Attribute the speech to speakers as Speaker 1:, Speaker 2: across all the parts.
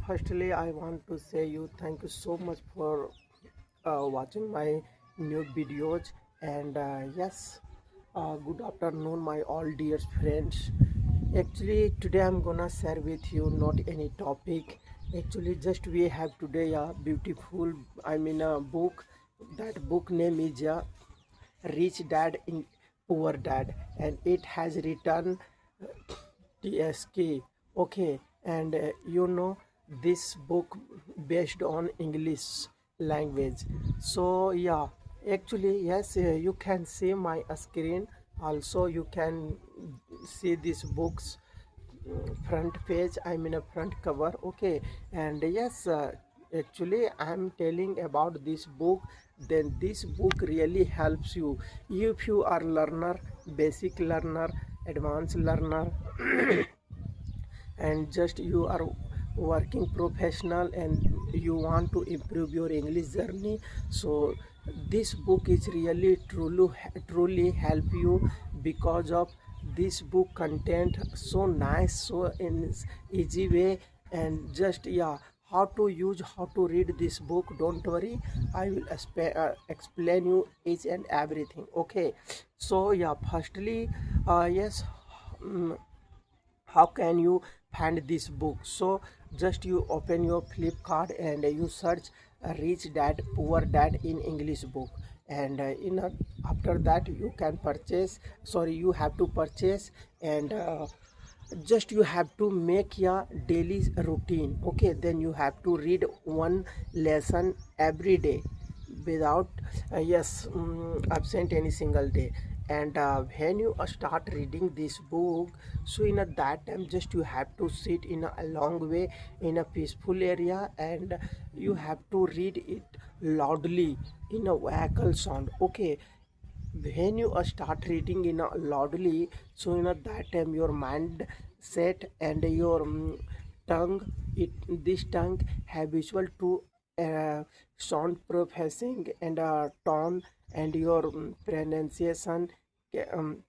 Speaker 1: Firstly, I want to say you thank you so much for watching my new videos. And yes, good afternoon, my all dear friends. Actually, today I'm gonna share with you not any topic. Actually, just we have today a beautiful, a book. That book name is Rich Dad in Poor Dad, and it has written TSK. Okay, and this book based on English language. So yeah, actually yes, you can see my screen. Also, you can see these books front page, a front cover. Okay, and yes, actually I'm telling about this book. Then this book really helps you if you are learner, basic learner, advanced learner, and just you are working professional and you want to improve your English journey. So this book is really truly help you, because of this book content so nice, so in easy way. And just yeah, how to use, how to read this book, don't worry, I will explain you each and everything. Okay, so yeah, firstly, yes, mm, how can you find this book? So just you open your Flipkart and you search Rich Dad Poor Dad in English book. And after that you can purchase, sorry, you have to purchase. And just you have to make your daily routine. Okay, then you have to read one lesson every day without absent any single day. And when you start reading this book, so in that time just you have to sit in a long way in a peaceful area, and you have to read it loudly in a vehicle sound. Okay, when you start reading in a loudly, so that time your mind set and your tongue, this tongue habitual to sound processing and tone, and your pronunciation ca- um,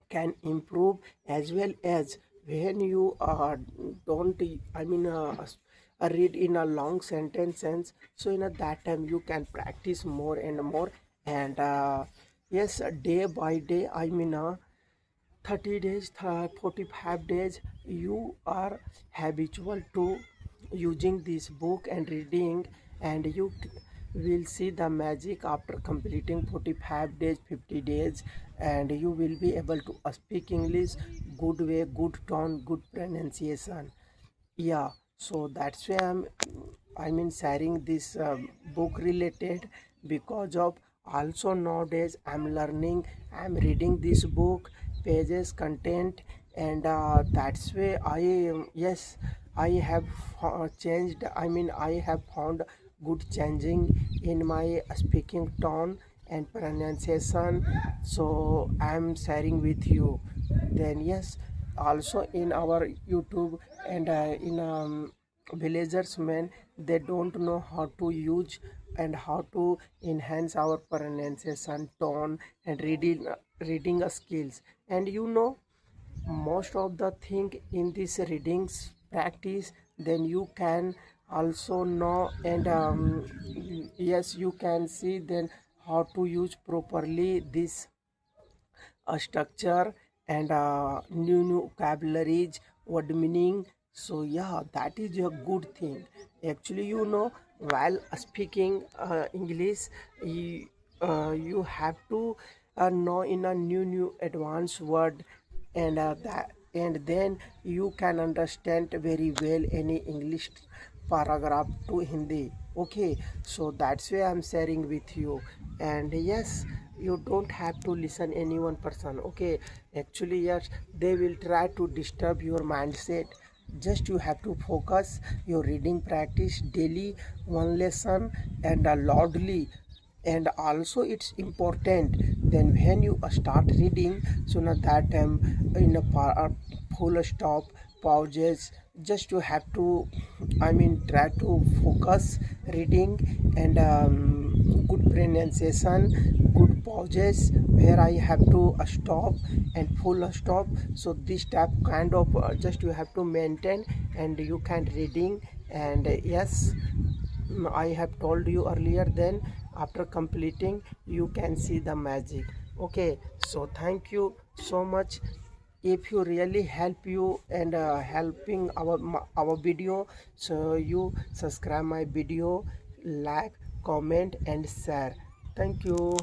Speaker 1: can improve, as well as when you don't read in a long sentence. So that time you can practice more and more. And yes, day by day, 30 days, 45 days, you are habitual to using this book and reading. And you will see the magic after completing 45 days, 50 days. And you will be able to speak English good way, good tone, good pronunciation. Yeah, so that's why sharing this book related, because of also nowadays I'm learning, I'm reading this book pages content. And that's why yes, I have changed, I have found good changing in my speaking tone and pronunciation. So I'm sharing with you. Then yes, also in our YouTube, and in villagers men, they don't know how to use and how to enhance our pronunciation tone and reading skills. And most of the thing in this readings practice, then you can also know. And yes, you can see then how to use properly this structure, and new vocabularies, word meaning. So yeah, that is a good thing. Actually, while speaking English, you have to know in a new advanced word. And that, and then you can understand very well any English paragraph to Hindi. Okay, so that's why I'm sharing with you. And yes, you don't have to listen any one person. Okay, actually yes, they will try to disturb your mindset. Just you have to focus your reading practice daily, one lesson, and loudly. And also it's important, then when you start reading, so now that in a full stop, pauses, just you have to try to focus reading. And good pronunciation, good pauses where I have to stop and full stop. So this type kind of just you have to maintain, and you can reading And yes, I have told you earlier, then after completing you can see the magic. Okay, so thank you so much. If you really help you and helping our video, so you subscribe my video, like, comment and share. Thank you.